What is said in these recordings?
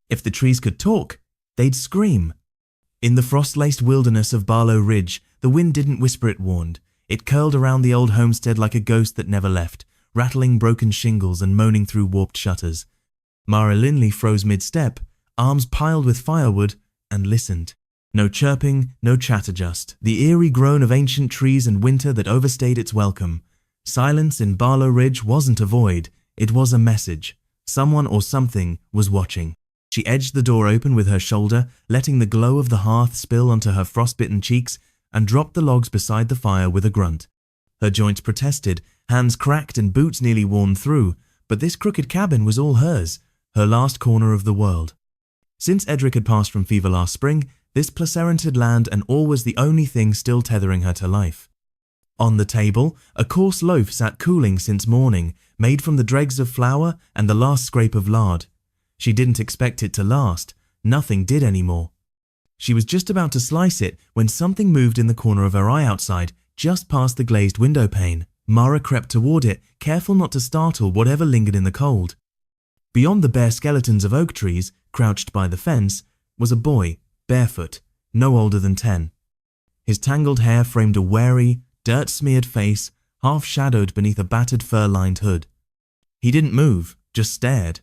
If the trees could talk, they'd scream. In the frost-laced wilderness of Barlow Ridge, the wind didn't whisper, it warned. It curled around the old homestead like a ghost that never left, rattling broken shingles and moaning through warped shutters. Mara Linley froze mid-step, arms piled with firewood, and listened. No chirping, no chatter, just the eerie groan of ancient trees and winter that overstayed its welcome. Silence in Barlow Ridge wasn't a void, it was a message. Someone or something was watching. She edged the door open with her shoulder, letting the glow of the hearth spill onto her frostbitten cheeks, and dropped the logs beside the fire with a grunt. Her joints protested, hands cracked and boots nearly worn through, but this crooked cabin was all hers, her last corner of the world. Since Edric had passed from fever last spring, this placerented land and all was the only thing still tethering her to life. On the table, a coarse loaf sat cooling since morning, made from the dregs of flour and the last scrape of lard. She didn't expect it to last. Nothing did anymore. She was just about to slice it when something moved in the corner of her eye outside, just past the glazed window pane. Mara crept toward it, careful not to startle whatever lingered in the cold. Beyond the bare skeletons of oak trees, crouched by the fence, was a boy, barefoot, no older than 10. His tangled hair framed a wary, dirt-smeared face, half-shadowed beneath a battered fur-lined hood. He didn't move, just stared.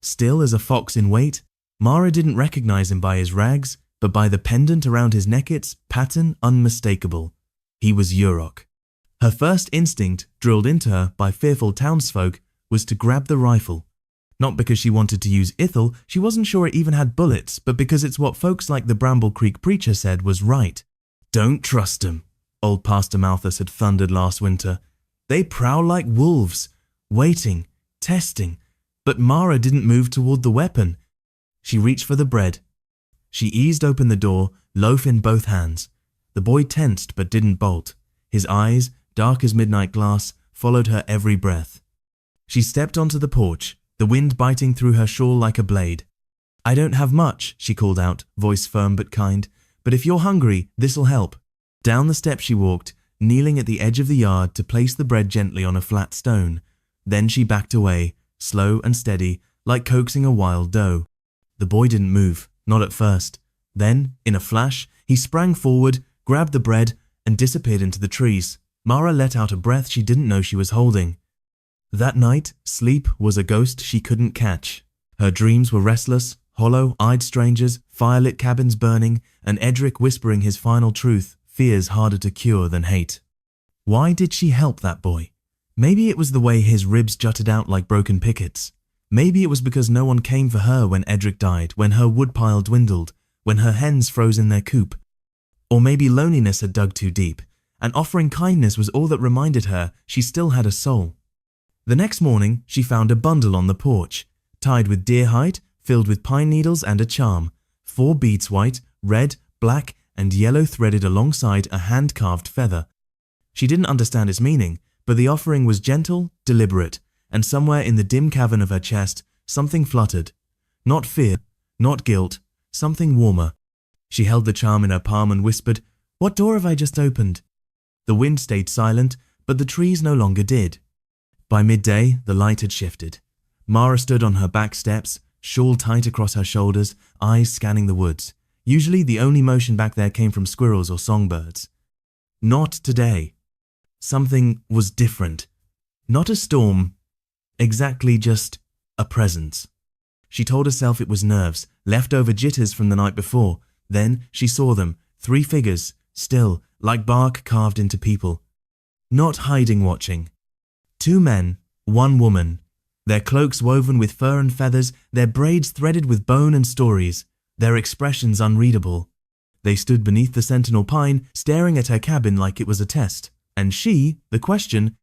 Still as a fox in wait, Mara didn't recognize him by his rags, but by the pendant around his neck, its pattern unmistakable. He was Yurok. Her first instinct, drilled into her by fearful townsfolk, was to grab the rifle. Not because she wanted to use Ithel, she wasn't sure it even had bullets, but because it's what folks like the Bramble Creek preacher said was right. Don't trust 'em, old Pastor Malthus had thundered last winter. They prowl like wolves, waiting, testing. But Mara didn't move toward the weapon. She reached for the bread. She eased open the door, loaf in both hands. The boy tensed but didn't bolt. His eyes, dark as midnight glass, followed her every breath. She stepped onto the porch, the wind biting through her shawl like a blade. I don't have much, she called out, voice firm but kind, but if you're hungry, this'll help. Down the steps she walked, kneeling at the edge of the yard to place the bread gently on a flat stone. Then she backed away, slow and steady, like coaxing a wild doe. The boy didn't move, not at first. Then, in a flash, he sprang forward, grabbed the bread, and disappeared into the trees. Mara let out a breath she didn't know she was holding. That night, sleep was a ghost she couldn't catch. Her dreams were restless, hollow-eyed strangers, firelit cabins burning, and Edric whispering his final truth, fears harder to cure than hate. Why did she help that boy? Maybe it was the way his ribs jutted out like broken pickets. Maybe it was because no one came for her when Edric died, when her woodpile dwindled, when her hens froze in their coop. Or maybe loneliness had dug too deep, and offering kindness was all that reminded her she still had a soul. The next morning, she found a bundle on the porch, tied with deer hide, filled with pine needles and a charm, 4 beads white, red, black, and yellow threaded alongside a hand-carved feather. She didn't understand its meaning, but the offering was gentle, deliberate, and somewhere in the dim cavern of her chest, something fluttered. Not fear, not guilt, something warmer. She held the charm in her palm and whispered, "What door have I just opened?" The wind stayed silent, but the trees no longer did. By midday, the light had shifted. Mara stood on her back steps, shawl tight across her shoulders, eyes scanning the woods. Usually the only motion back there came from squirrels or songbirds. Not today. Something was different. Not a storm, exactly just a presence. She told herself it was nerves, leftover jitters from the night before. Then she saw them, 3 figures, still, like bark carved into people. Not hiding watching. 2 men, 1 woman. Their cloaks woven with fur and feathers, their braids threaded with bone and stories, their expressions unreadable. They stood beneath the sentinel pine, staring at her cabin like it was a test. And she, the question.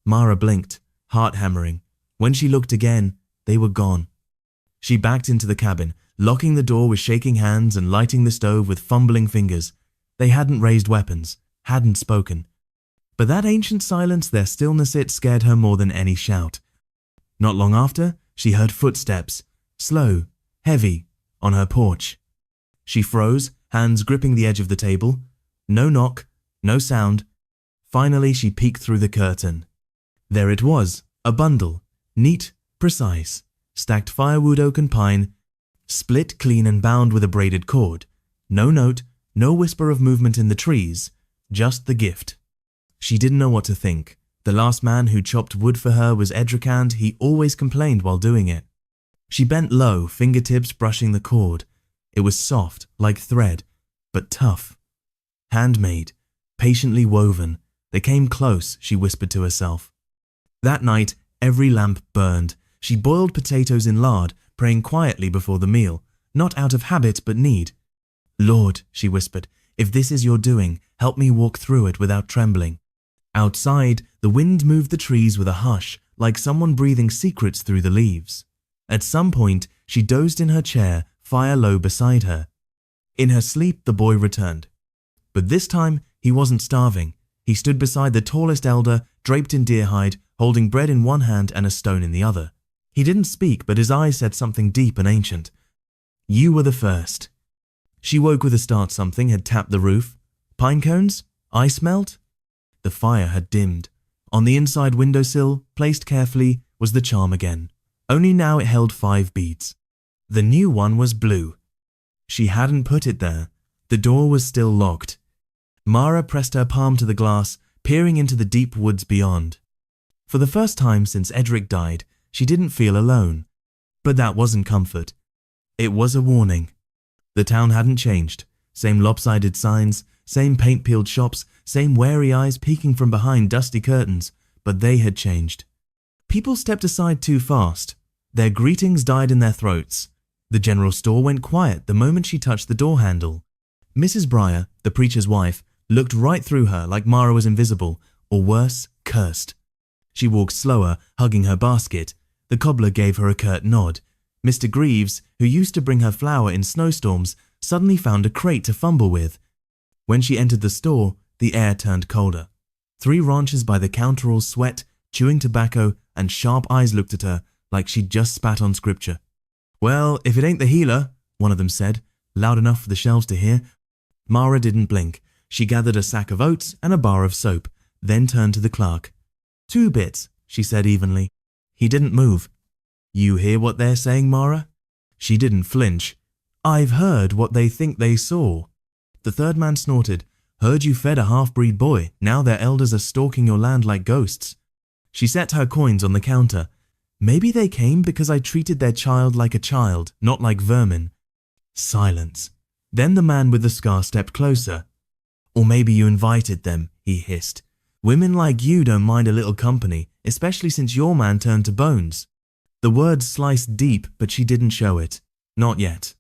Mara blinked, heart hammering. When she looked again, they were gone. She backed into the cabin, locking the door with shaking hands and lighting the stove with fumbling fingers. They hadn't raised weapons, hadn't spoken. But that ancient silence, their stillness, it scared her more than any shout. Not long after, she heard footsteps, slow, heavy, on her porch. She froze, hands gripping the edge of the table. No knock, no sound. Finally, she peeked through the curtain. There it was, a bundle, neat, precise, stacked firewood, oak and pine, split clean and bound with a braided cord. No note, no whisper of movement in the trees, just the gift. She didn't know what to think. The last man who chopped wood for her was Edric, and he always complained while doing it. She bent low, fingertips brushing the cord. It was soft, like thread, but tough. Handmade, patiently woven. They came close, she whispered to herself. That night, every lamp burned. She boiled potatoes in lard, praying quietly before the meal, not out of habit but need. Lord, she whispered, if this is your doing, help me walk through it without trembling. Outside, the wind moved the trees with a hush, like someone breathing secrets through the leaves. At some point, she dozed in her chair, fire low beside her. In her sleep, the boy returned. But this time, he wasn't starving. He stood beside the tallest elder, draped in deer hide, holding bread in one hand and a stone in the other. He didn't speak, but his eyes said something deep and ancient. You were the first. She woke with a start. Something had tapped the roof. Pine cones? Ice melt? The fire had dimmed. On the inside windowsill, placed carefully, was the charm again. Only now it held 5 beads. The new one was blue. She hadn't put it there. The door was still locked. Mara pressed her palm to the glass, peering into the deep woods beyond. For the first time since Edric died, she didn't feel alone. But that wasn't comfort. It was a warning. The town hadn't changed. Same lopsided signs, same paint-peeled shops, same wary eyes peeking from behind dusty curtains, but they had changed. People stepped aside too fast. Their greetings died in their throats. The general store went quiet the moment she touched the door handle. Mrs. Breyer, the preacher's wife, looked right through her like Mara was invisible, or worse, cursed. She walked slower, hugging her basket. The cobbler gave her a curt nod. Mr. Greaves, who used to bring her flour in snowstorms, suddenly found a crate to fumble with. When she entered the store, the air turned colder. 3 ranchers by the counter all sweat, chewing tobacco, and sharp eyes looked at her like she'd just spat on scripture. Well, if it ain't the healer, one of them said, loud enough for the shelves to hear. Mara didn't blink. She gathered a sack of oats and a bar of soap, then turned to the clerk. 2 bits, she said evenly. He didn't move. You hear what they're saying, Mara? She didn't flinch. I've heard what they think they saw. The third man snorted. Heard you fed a half-breed boy. Now their elders are stalking your land like ghosts. She set her coins on the counter. Maybe they came because I treated their child like a child, not like vermin. Silence. Then the man with the scar stepped closer. Or maybe you invited them, he hissed. Women like you don't mind a little company, especially since your man turned to bones. The words sliced deep, but she didn't show it. Not yet.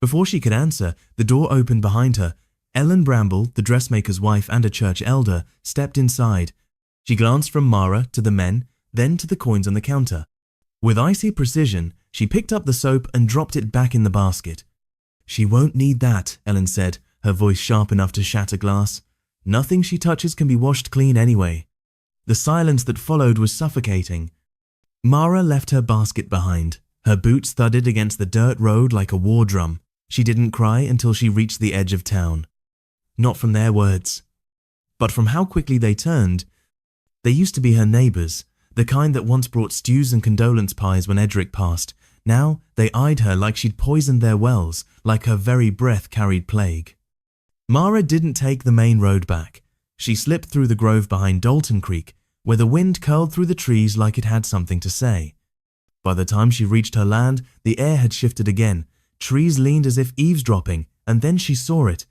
Before she could answer, the door opened behind her. Ellen Bramble, the dressmaker's wife and a church elder, stepped inside. She glanced from Mara to the men, then to the coins on the counter. With icy precision, she picked up the soap and dropped it back in the basket. She won't need that, Ellen said, her voice sharp enough to shatter glass. Nothing she touches can be washed clean anyway. The silence that followed was suffocating. Mara left her basket behind. Her boots thudded against the dirt road like a war drum. She didn't cry until she reached the edge of town. Not from their words, but from how quickly they turned. They used to be her neighbours, the kind that once brought stews and condolence pies when Edric passed. Now they eyed her like she'd poisoned their wells, like her very breath carried plague. Mara didn't take the main road back. She slipped through the grove behind Dalton Creek, where the wind curled through the trees like it had something to say. By the time she reached her land, the air had shifted again. Trees leaned as if eavesdropping, and then she saw it.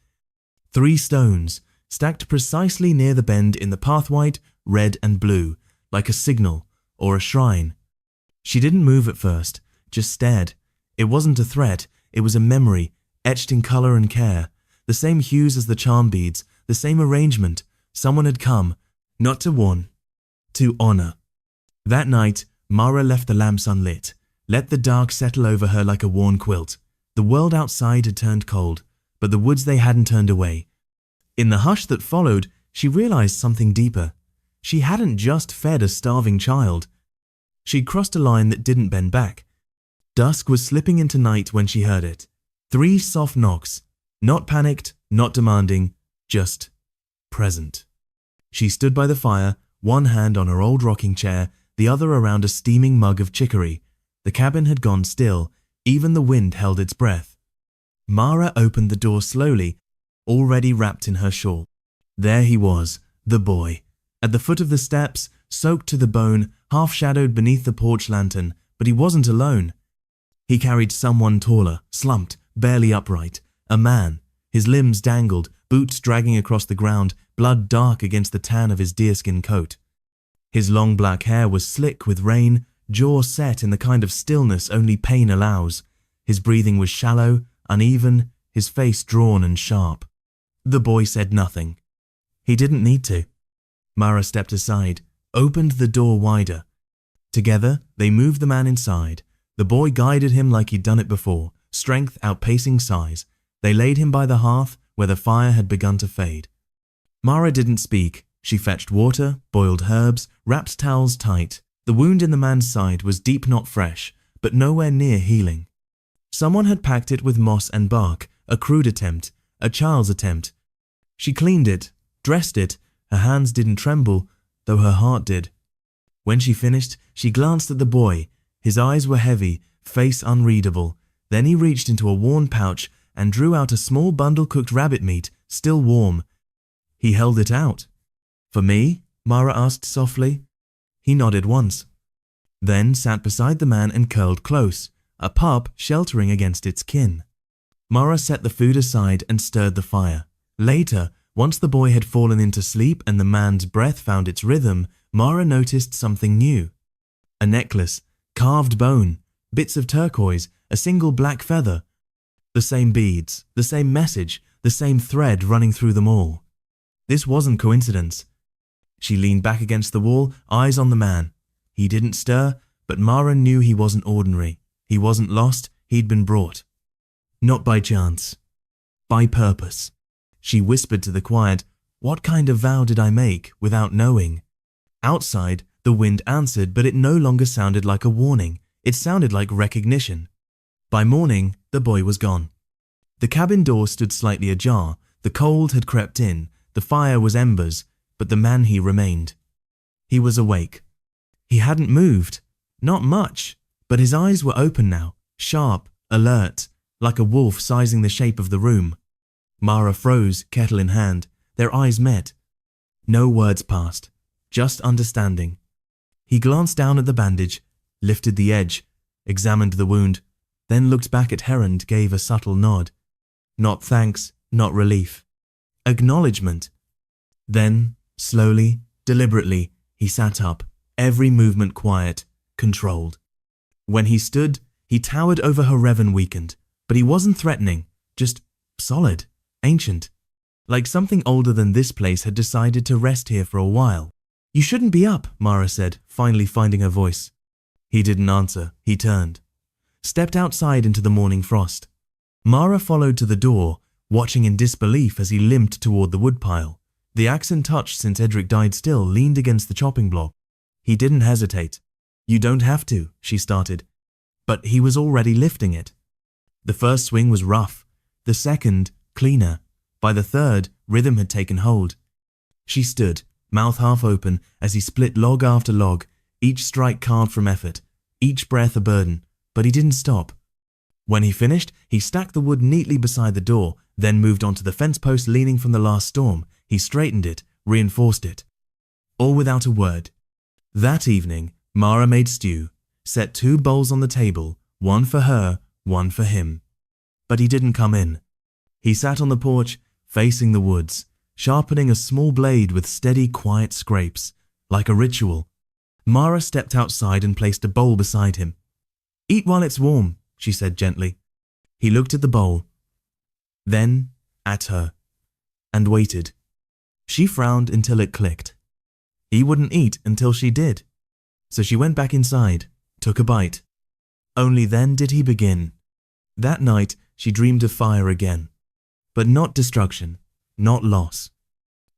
3 stones, stacked precisely near the bend in the path, white, red and blue, like a signal or a shrine. She didn't move at first, just stared. It wasn't a threat, it was a memory, etched in colour and care. The same hues as the charm beads, the same arrangement. Someone had come, not to warn, to honour. That night, Mara left the lamps unlit, let the dark settle over her like a worn quilt. The world outside had turned cold, but the woods they hadn't turned away. In the hush that followed, she realized something deeper. She hadn't just fed a starving child. She'd crossed a line that didn't bend back. Dusk was slipping into night when she heard it. 3 soft knocks, not panicked, not demanding, just present. She stood by the fire, one hand on her old rocking chair, the other around a steaming mug of chicory. The cabin had gone still. Even the wind held its breath. Mara opened the door slowly, already wrapped in her shawl. There he was, the boy, at the foot of the steps, soaked to the bone, half-shadowed beneath the porch lantern, but he wasn't alone. He carried someone taller, slumped, barely upright, a man. His limbs dangled, boots dragging across the ground, blood dark against the tan of his deerskin coat. His long black hair was slick with rain, jaw set in the kind of stillness only pain allows. His breathing was shallow, uneven, his face drawn and sharp. The boy said nothing. He didn't need to. Mara stepped aside, opened the door wider. Together, they moved the man inside. The boy guided him like he'd done it before, strength outpacing size. They laid him by the hearth where the fire had begun to fade. Mara didn't speak. She fetched water, boiled herbs, wrapped towels tight. The wound in the man's side was deep, not fresh, but nowhere near healing. Someone had packed it with moss and bark, a crude attempt, a child's attempt. She cleaned it, dressed it. Her hands didn't tremble, though her heart did. When she finished, she glanced at the boy. His eyes were heavy, face unreadable. Then he reached into a worn pouch and drew out a small bundle cooked rabbit meat, still warm. He held it out. "For me?" Mara asked softly. He nodded once. Then sat beside the man and curled close, a pup sheltering against its kin. Mara set the food aside and stirred the fire. Later, once the boy had fallen into sleep and the man's breath found its rhythm, Mara noticed something new. A necklace, carved bone, bits of turquoise, a single black feather. The same beads, the same message, the same thread running through them all. This wasn't coincidence. She leaned back against the wall, eyes on the man. He didn't stir, but Mara knew he wasn't ordinary. He wasn't lost, he'd been brought. Not by chance. By purpose. She whispered to the quiet, "What kind of vow did I make?" without knowing. Outside, the wind answered, but it no longer sounded like a warning. It sounded like recognition. By morning, the boy was gone. The cabin door stood slightly ajar. The cold had crept in. The fire was embers, but the man he remained. He was awake. He hadn't moved. Not much, but his eyes were open now, sharp, alert, like a wolf sizing the shape of the room. Mara froze, kettle in hand. Their eyes met. No words passed, just understanding. He glanced down at the bandage, lifted the edge, examined the wound, then looked back at her and gave a subtle nod. Not thanks, not relief. Acknowledgement. Then, slowly, deliberately, he sat up, every movement quiet, controlled. When he stood, he towered over her Revan weakened, but he wasn't threatening, just solid, ancient. Like something older than this place had decided to rest here for a while. "You shouldn't be up," Mara said, finally finding her voice. He didn't answer. He turned. Stepped outside into the morning frost. Mara followed to the door, watching in disbelief as he limped toward the woodpile. The axe untouched since Edric died still leaned against the chopping block. He didn't hesitate. "You don't have to," she started. But he was already lifting it. The first swing was rough. The second, cleaner. By the third, rhythm had taken hold. She stood, mouth half open, as he split log after log, each strike carved from effort, each breath a burden, but he didn't stop. When he finished, he stacked the wood neatly beside the door, then moved onto the fence post leaning from the last storm. He straightened it, reinforced it. All without a word. That evening, Mara made stew, set 2 bowls on the table, one for her, one for him. But he didn't come in. He sat on the porch, facing the woods, sharpening a small blade with steady, quiet scrapes, like a ritual. Mara stepped outside and placed a bowl beside him. "Eat while it's warm," she said gently. He looked at the bowl, then at her, and waited. She frowned until it clicked. He wouldn't eat until she did. So she went back inside, took a bite. Only then did he begin. That night, she dreamed of fire again. But not destruction, not loss.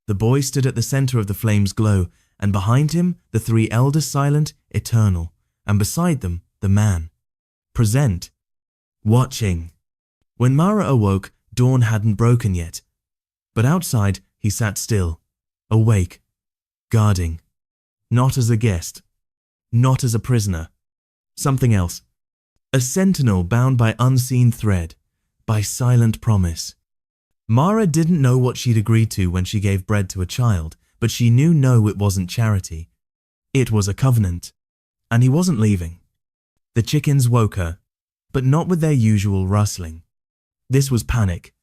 The boy stood at the center of the flame's glow, and behind him, the 3 elders silent, eternal, and beside them, the man. Present. Watching. When Mara awoke, dawn hadn't broken yet. But outside, he sat still, awake, guarding. Not as a guest. Not as a prisoner. Something else. A sentinel bound by unseen thread, by silent promise. Mara didn't know what she'd agreed to when she gave bread to a child, but she knew no, it wasn't charity. It was a covenant. And he wasn't leaving. The chickens woke her, but not with their usual rustling. This was panic.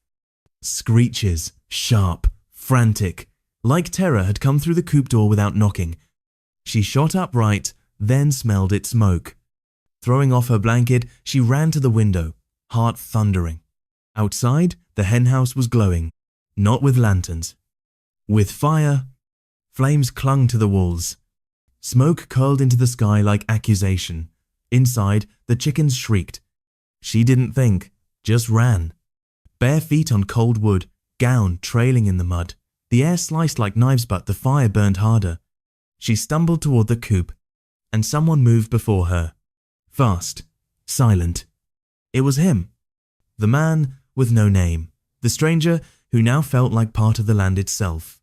Screeches, sharp, frantic, like terror had come through the coop door without knocking. She shot upright, then smelled its smoke. Throwing off her blanket, she ran to the window, heart thundering. Outside, the henhouse was glowing, not with lanterns. With fire. Flames clung to the walls. Smoke curled into the sky like accusation. Inside, the chickens shrieked. She didn't think, just ran. Bare feet on cold wood, gown trailing in the mud. The air sliced like knives, but the fire burned harder. She stumbled toward the coop, and someone moved before her. Fast, silent. It was him. The man with no name. The stranger who now felt like part of the land itself.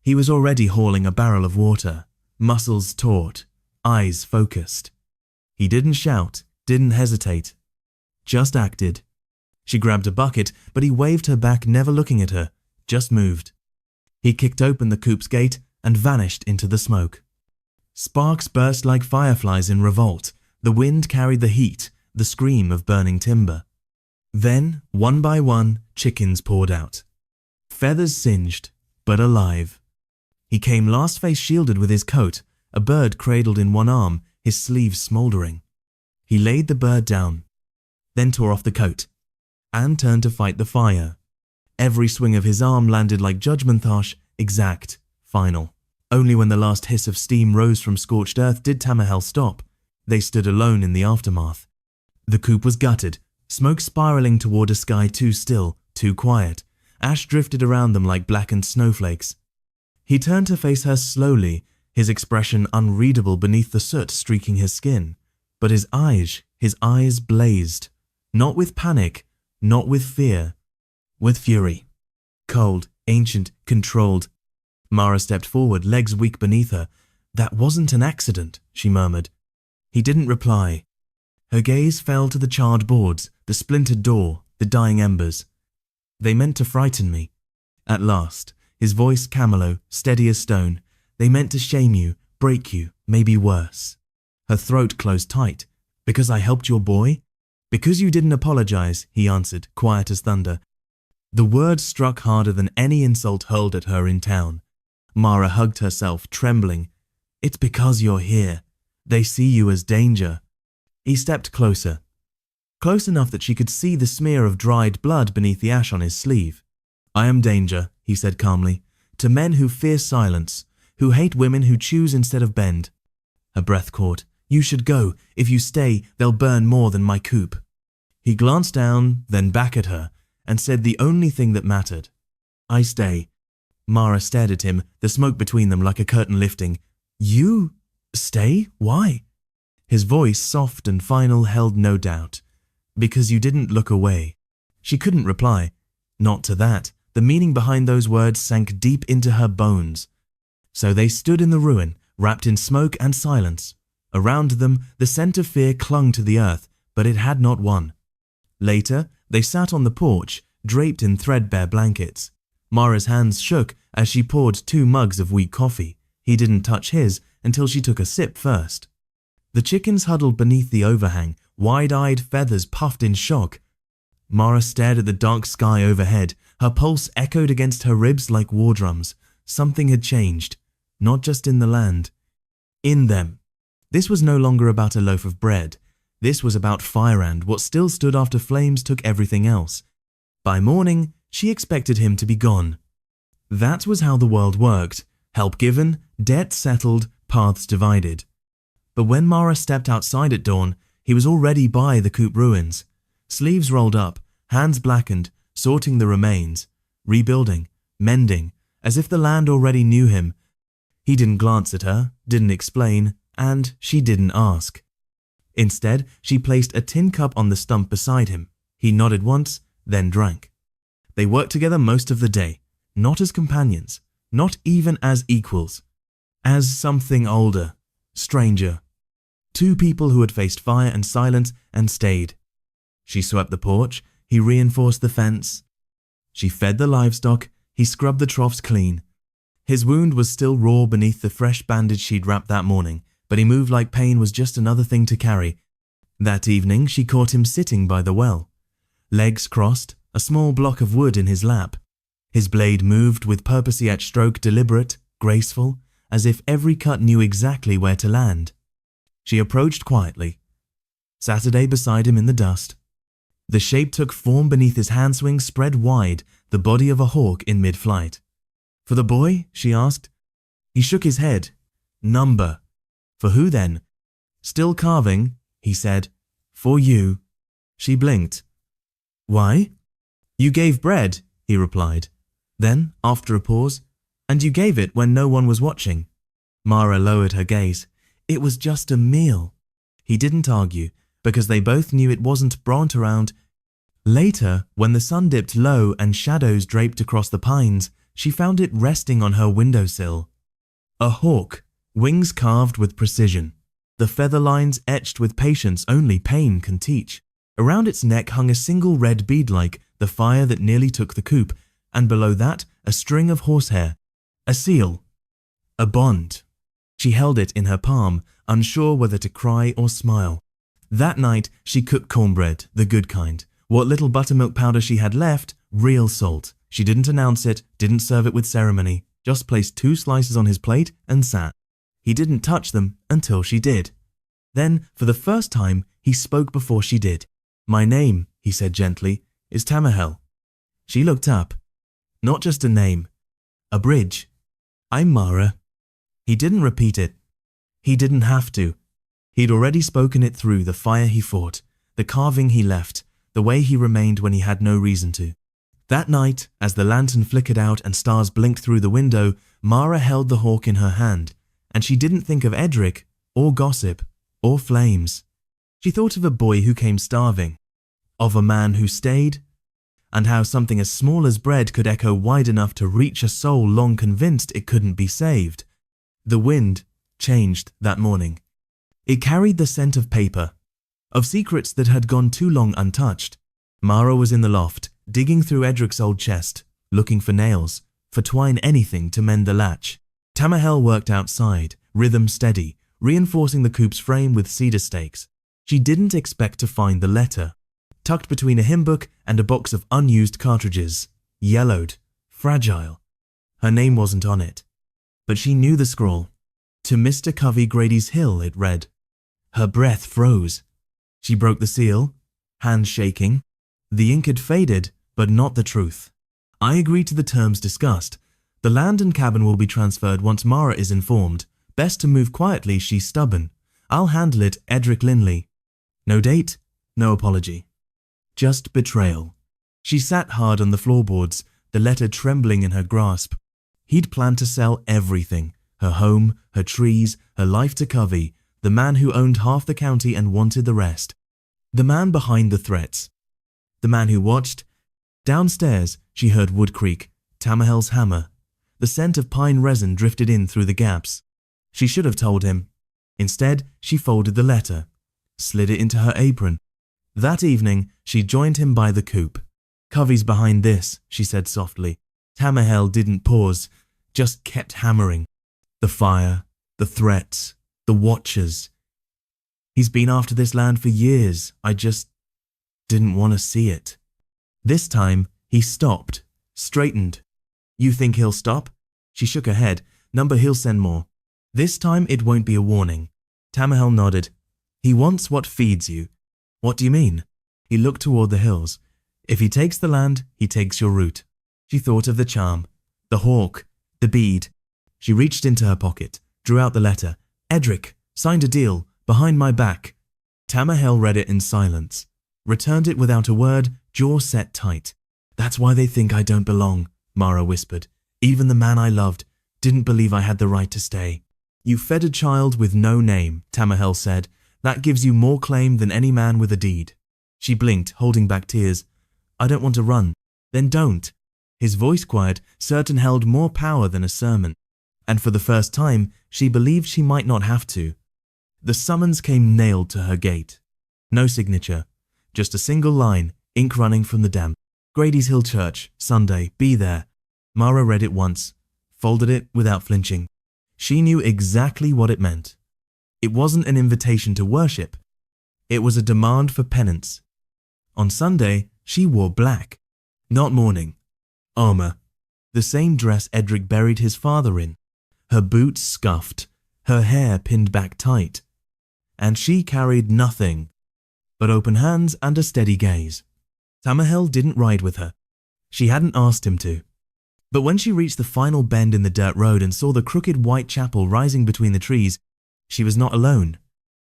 He was already hauling a barrel of water, muscles taut, eyes focused. He didn't shout, didn't hesitate, just acted. She grabbed a bucket, but he waved her back, never looking at her, just moved. He kicked open the coop's gate and vanished into the smoke. Sparks burst like fireflies in revolt. The wind carried the heat, the scream of burning timber. Then, one by one, chickens poured out. Feathers singed, but alive. He came last, face shielded with his coat, a bird cradled in one arm, his sleeves smouldering. He laid the bird down, then tore off the coat, and turned to fight the fire. Every swing of his arm landed like judgment, harsh, exact, final. Only when the last hiss of steam rose from scorched earth did Tamahel stop. They stood alone in the aftermath. The coop was gutted, smoke spiraling toward a sky too still, too quiet. Ash drifted around them like blackened snowflakes. He turned to face her slowly, his expression unreadable beneath the soot streaking his skin. But his eyes blazed. Not with panic, not with fear, with fury. Cold, ancient, controlled. Mara stepped forward, legs weak beneath her. "That wasn't an accident," she murmured. He didn't reply. Her gaze fell to the charred boards, the splintered door, the dying embers. "They meant to frighten me." At last, his voice camelo, steady as stone. "They meant to shame you, break you, maybe worse." Her throat closed tight. "Because I helped your boy?" "Because you didn't apologize," he answered, quiet as thunder. The words struck harder than any insult hurled at her in town. Mara hugged herself, trembling. "It's because you're here. They see you as danger." He stepped closer. Close enough that she could see the smear of dried blood beneath the ash on his sleeve. "I am danger," he said calmly, "to men who fear silence, who hate women who choose instead of bend." Her breath caught. "You should go. If you stay, they'll burn more than my coop." He glanced down, then back at her, and said the only thing that mattered. "I stay." Mara stared at him, the smoke between them like a curtain lifting. "You stay? Why?" His voice, soft and final, held no doubt. "Because you didn't look away." She couldn't reply. Not to that. The meaning behind those words sank deep into her bones. So they stood in the ruin, wrapped in smoke and silence. Around them, the scent of fear clung to the earth, but it had not won. Later, they sat on the porch, draped in threadbare blankets. Mara's hands shook as she poured 2 mugs of weak coffee. He didn't touch his until she took a sip first. The chickens huddled beneath the overhang, wide-eyed, feathers puffed in shock. Mara stared at the dark sky overhead. Her pulse echoed against her ribs like war drums. Something had changed, not just in the land, in them. This was no longer about a loaf of bread. This was about Firebrand, what still stood after flames took everything else. By morning, she expected him to be gone. That was how the world worked. Help given, debt settled, paths divided. But when Mara stepped outside at dawn, he was already by the coop ruins. Sleeves rolled up, hands blackened, sorting the remains, rebuilding, mending, as if the land already knew him. He didn't glance at her, didn't explain, and she didn't ask. Instead, she placed a tin cup on the stump beside him. He nodded once, then drank. They worked together most of the day, not as companions, not even as equals, as something older, stranger. Two people who had faced fire and silence and stayed. She swept the porch, he reinforced the fence. She fed the livestock, he scrubbed the troughs clean. His wound was still raw beneath the fresh bandage she'd wrapped that morning, but he moved like pain was just another thing to carry. That evening she caught him sitting by the well. Legs crossed, a small block of wood in his lap. His blade moved with purposely etched stroke, deliberate, graceful, as if every cut knew exactly where to land. She approached quietly. Saturday beside him in the dust. The shape took form beneath his handswing spread wide, the body of a hawk in mid-flight. For the boy? She asked. He shook his head. Number. For who then? Still carving, he said. For you. She blinked. Why? You gave bread, he replied. Then, after a pause, and you gave it when no one was watching. Mara lowered her gaze. It was just a meal. He didn't argue, because they both knew it wasn't brought around. Later, when the sun dipped low and shadows draped across the pines, she found it resting on her windowsill. A hawk, wings carved with precision, the feather lines etched with patience only pain can teach. Around its neck hung a single red bead like the fire that nearly took the coop, and below that a string of horsehair, a seal, a bond. She held it in her palm, unsure whether to cry or smile. That night she cooked cornbread, the good kind. What little buttermilk powder she had left, real salt. She didn't announce it, didn't serve it with ceremony, just placed 2 slices on his plate and sat. He didn't touch them until she did. Then, for the first time, he spoke before she did. My name, he said gently, is Tamahel. She looked up. Not just a name. A bridge. I'm Mara. He didn't repeat it. He didn't have to. He'd already spoken it through the fire he fought, the carving he left, the way he remained when he had no reason to. That night, as the lantern flickered out and stars blinked through the window, Mara held the hawk in her hand, and she didn't think of Edric, or gossip, or flames. She thought of a boy who came starving, of a man who stayed, and how something as small as bread could echo wide enough to reach a soul long convinced it couldn't be saved. The wind changed that morning. It carried the scent of paper, of secrets that had gone too long untouched. Mara was in the loft, digging through Edric's old chest, looking for nails, for twine, anything to mend the latch. Tamahel worked outside, rhythm steady, reinforcing the coop's frame with cedar stakes. She didn't expect to find the letter, tucked between a hymn book and a box of unused cartridges, yellowed, fragile. Her name wasn't on it, but she knew the scrawl. To Mr. Covey Grady's Hill, it read. Her breath froze. She broke the seal, hands shaking. The ink had faded, but not the truth. I agree to the terms discussed. The land and cabin will be transferred once Mara is informed. Best to move quietly, she's stubborn. I'll handle it, Edric Linley. No date, no apology. Just betrayal. She sat hard on the floorboards, the letter trembling in her grasp. He'd planned to sell everything. Her home, her trees, her life to Covey, the man who owned half the county and wanted the rest. The man behind the threats. The man who watched. Downstairs, she heard wood creak, Tamahel's hammer. The scent of pine resin drifted in through the gaps. She should have told him. Instead, she folded the letter, slid it into her apron. That evening, she joined him by the coop. Covey's behind this, she said softly. Tamahel didn't pause, just kept hammering. The fire, the threats, the watchers. He's been after this land for years. I just didn't want to see it. This time, he stopped, straightened. You think he'll stop? She shook her head. Number, he'll send more. This time it won't be a warning. Tamahel nodded. He wants what feeds you. What do you mean? He looked toward the hills. If he takes the land, he takes your route. She thought of the charm, the hawk, the bead. She reached into her pocket, drew out the letter. Edric, signed a deal, behind my back. Tamahel read it in silence, returned it without a word, jaw set tight. That's why they think I don't belong, Mara whispered. Even the man I loved didn't believe I had the right to stay. You fed a child with no name, Tamahel said. That gives you more claim than any man with a deed. She blinked, holding back tears. I don't want to run. Then don't. His voice quiet, certain held more power than a sermon. And for the first time, she believed she might not have to. The summons came nailed to her gate. No signature, just a single line, ink running from the damp. Grady's Hill Church, Sunday, be there. Mara read it once, folded it without flinching. She knew exactly what it meant. It wasn't an invitation to worship. It was a demand for penance. On Sunday, she wore black. Not mourning. Armor. The same dress Edric buried his father in. Her boots scuffed, her hair pinned back tight. And she carried nothing but open hands and a steady gaze. Tamahel didn't ride with her. She hadn't asked him to. But when she reached the final bend in the dirt road and saw the crooked white chapel rising between the trees, she was not alone.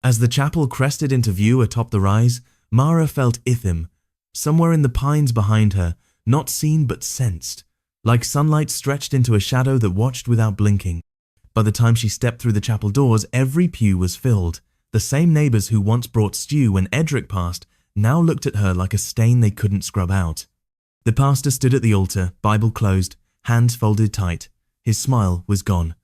As the chapel crested into view atop the rise, Mara felt Ithim, somewhere in the pines behind her, not seen but sensed, like sunlight stretched into a shadow that watched without blinking. By the time she stepped through the chapel doors, every pew was filled. The same neighbors who once brought stew when Edric passed now looked at her like a stain they couldn't scrub out. The pastor stood at the altar, Bible closed, hands folded tight. His smile was gone.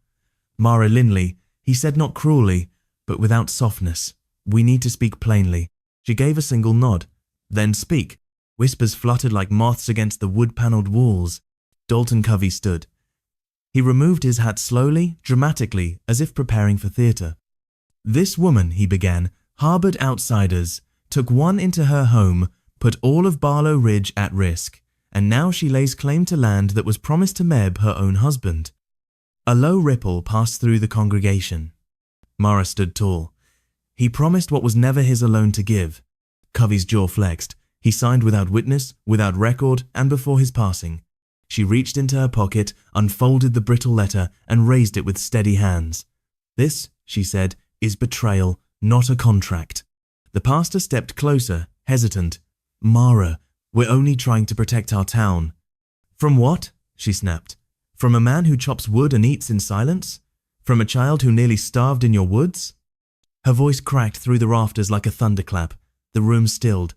Mara Linley, he said not cruelly, but without softness. We need to speak plainly. She gave a single nod. Then speak. Whispers fluttered like moths against the wood-panelled walls. Dalton Covey stood. He removed his hat slowly, dramatically, as if preparing for theatre. This woman, he began, harbored outsiders, took one into her home, put all of Barlow Ridge at risk, and now she lays claim to land that was promised to Meb, her own husband. A low ripple passed through the congregation. Mara stood tall. He promised what was never his alone to give. Covey's jaw flexed. He signed without witness, without record, and before his passing. She reached into her pocket, unfolded the brittle letter, and raised it with steady hands. This, she said, is betrayal, not a contract. The pastor stepped closer, hesitant. Mara, we're only trying to protect our town. From what? She snapped. From a man who chops wood and eats in silence? From a child who nearly starved in your woods? Her voice cracked through the rafters like a thunderclap. The room stilled.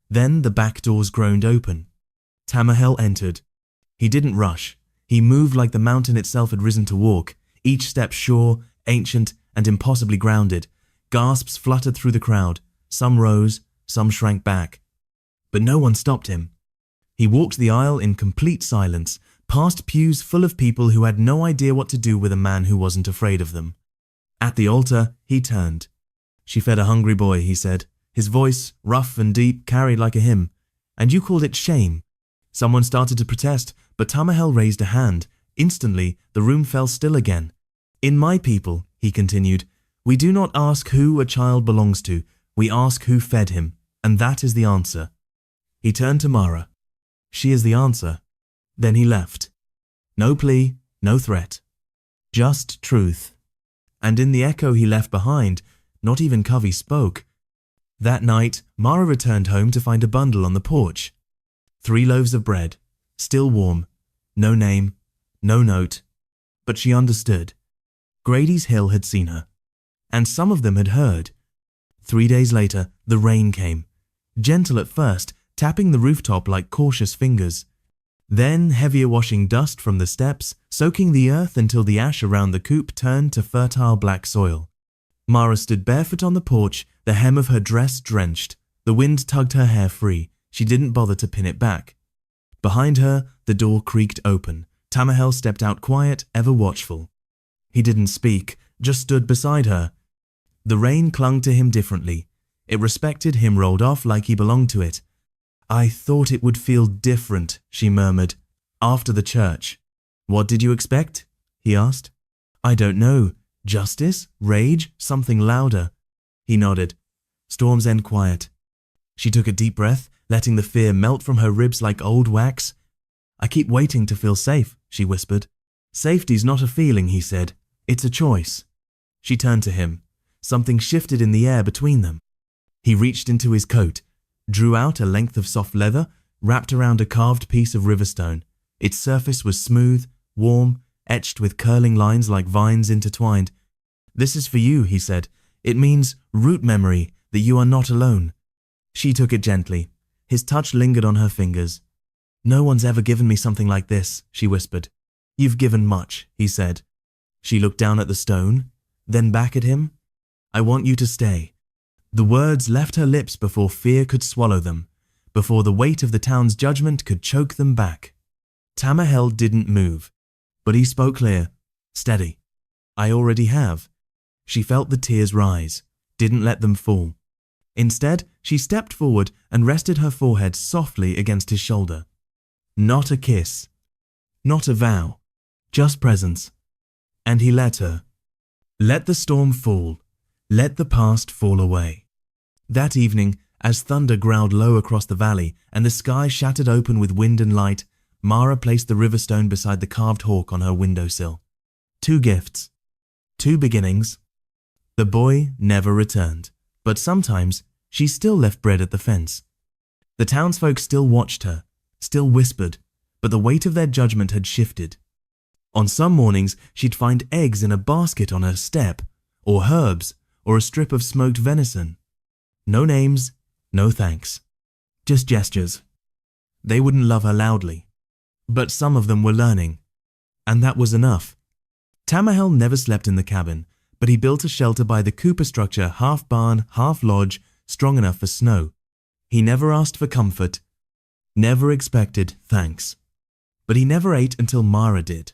Then the back doors groaned open. Tamahel entered. He didn't rush. He moved like the mountain itself had risen to walk, each step sure, ancient, and impossibly grounded. Gasps fluttered through the crowd. Some rose, some shrank back. But no one stopped him. He walked the aisle in complete silence, past pews full of people who had no idea what to do with a man who wasn't afraid of them. At the altar, he turned. She fed a hungry boy, he said. His voice, rough and deep, carried like a hymn. And you called it shame. Someone started to protest, but Tamahel raised a hand. Instantly, the room fell still again. In my people, he continued, we do not ask who a child belongs to. We ask who fed him, and that is the answer. He turned to Mara. She is the answer. Then he left. No plea, no threat. Just truth. And in the echo he left behind, not even Covey spoke. That night, Mara returned home to find a bundle on the porch. 3 loaves of bread, still warm, no name, no note. But she understood. Grady's Hill had seen her. And some of them had heard. 3 days later, the rain came. Gentle at first, tapping the rooftop like cautious fingers. Then heavier washing dust from the steps, soaking the earth until the ash around the coop turned to fertile black soil. Mara stood barefoot on the porch, the hem of her dress drenched. The wind tugged her hair free. She didn't bother to pin it back. Behind her, the door creaked open. Tamahel stepped out quiet, ever watchful. He didn't speak, just stood beside her. The rain clung to him differently. It respected him, rolled off like he belonged to it. I thought it would feel different, she murmured, after the church. What did you expect? He asked. I don't know. Justice? Rage? Something louder? He nodded. Storm's End quiet. She took a deep breath, letting the fear melt from her ribs like old wax. I keep waiting to feel safe, she whispered. Safety's not a feeling, he said. It's a choice. She turned to him. Something shifted in the air between them. He reached into his coat, drew out a length of soft leather, wrapped around a carved piece of riverstone. Its surface was smooth, warm, etched with curling lines like vines intertwined. This is for you, he said. It means root memory, that you are not alone. She took it gently. His touch lingered on her fingers. No one's ever given me something like this, she whispered. You've given much, he said. She looked down at the stone, then back at him. I want you to stay." The words left her lips before fear could swallow them, before the weight of the town's judgment could choke them back. Tamahel didn't move, but he spoke clear, steady. "I already have." She felt the tears rise, didn't let them fall. Instead, she stepped forward and rested her forehead softly against his shoulder. Not a kiss, not a vow, just presence. And he let her. Let the storm fall. Let the past fall away. That evening, as thunder growled low across the valley and the sky shattered open with wind and light, Mara placed the river stone beside the carved hawk on her windowsill. 2 gifts. 2 beginnings. The boy never returned, but sometimes she still left bread at the fence. The townsfolk still watched her, still whispered, but the weight of their judgment had shifted. On some mornings, she'd find eggs in a basket on her step, or herbs, or a strip of smoked venison. No names, no thanks. Just gestures. They wouldn't love her loudly, but some of them were learning, and that was enough. Tamahel never slept in the cabin, but he built a shelter by the Cooper structure, half barn, half lodge, strong enough for snow. He never asked for comfort, never expected thanks. But he never ate until Mara did.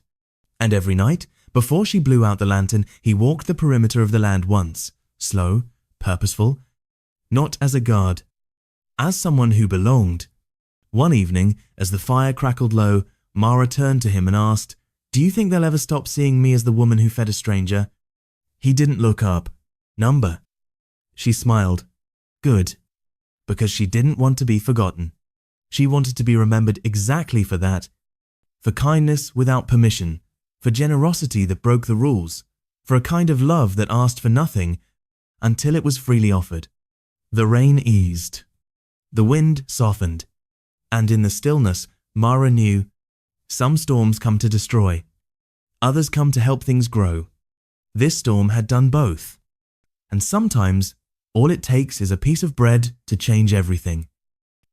And every night, before she blew out the lantern, he walked the perimeter of the land once, slow, purposeful, not as a guard, as someone who belonged. One evening, as the fire crackled low, Mara turned to him and asked, "Do you think they'll ever stop seeing me as the woman who fed a stranger?" He didn't look up. "Number." She smiled. Good. Because she didn't want to be forgotten. She wanted to be remembered exactly for that. For kindness without permission. For generosity that broke the rules. For a kind of love that asked for nothing until it was freely offered. The rain eased. The wind softened. And in the stillness, Mara knew, some storms come to destroy. Others come to help things grow. This storm had done both. And sometimes, all it takes is a piece of bread to change everything.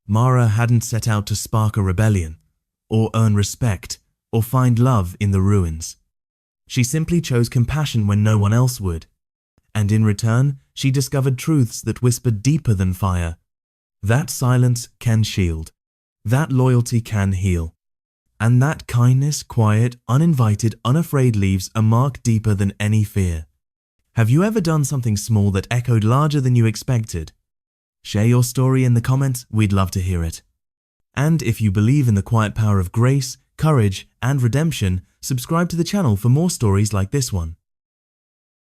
Mara hadn't set out to spark a rebellion, or earn respect, or find love in the ruins. She simply chose compassion when no one else would. And in return, she discovered truths that whispered deeper than fire. That silence can shield. That loyalty can heal. And that kindness, quiet, uninvited, unafraid leaves a mark deeper than any fear. Have you ever done something small that echoed larger than you expected? Share your story in the comments, we'd love to hear it. And if you believe in the quiet power of grace, courage, and redemption, subscribe to the channel for more stories like this one.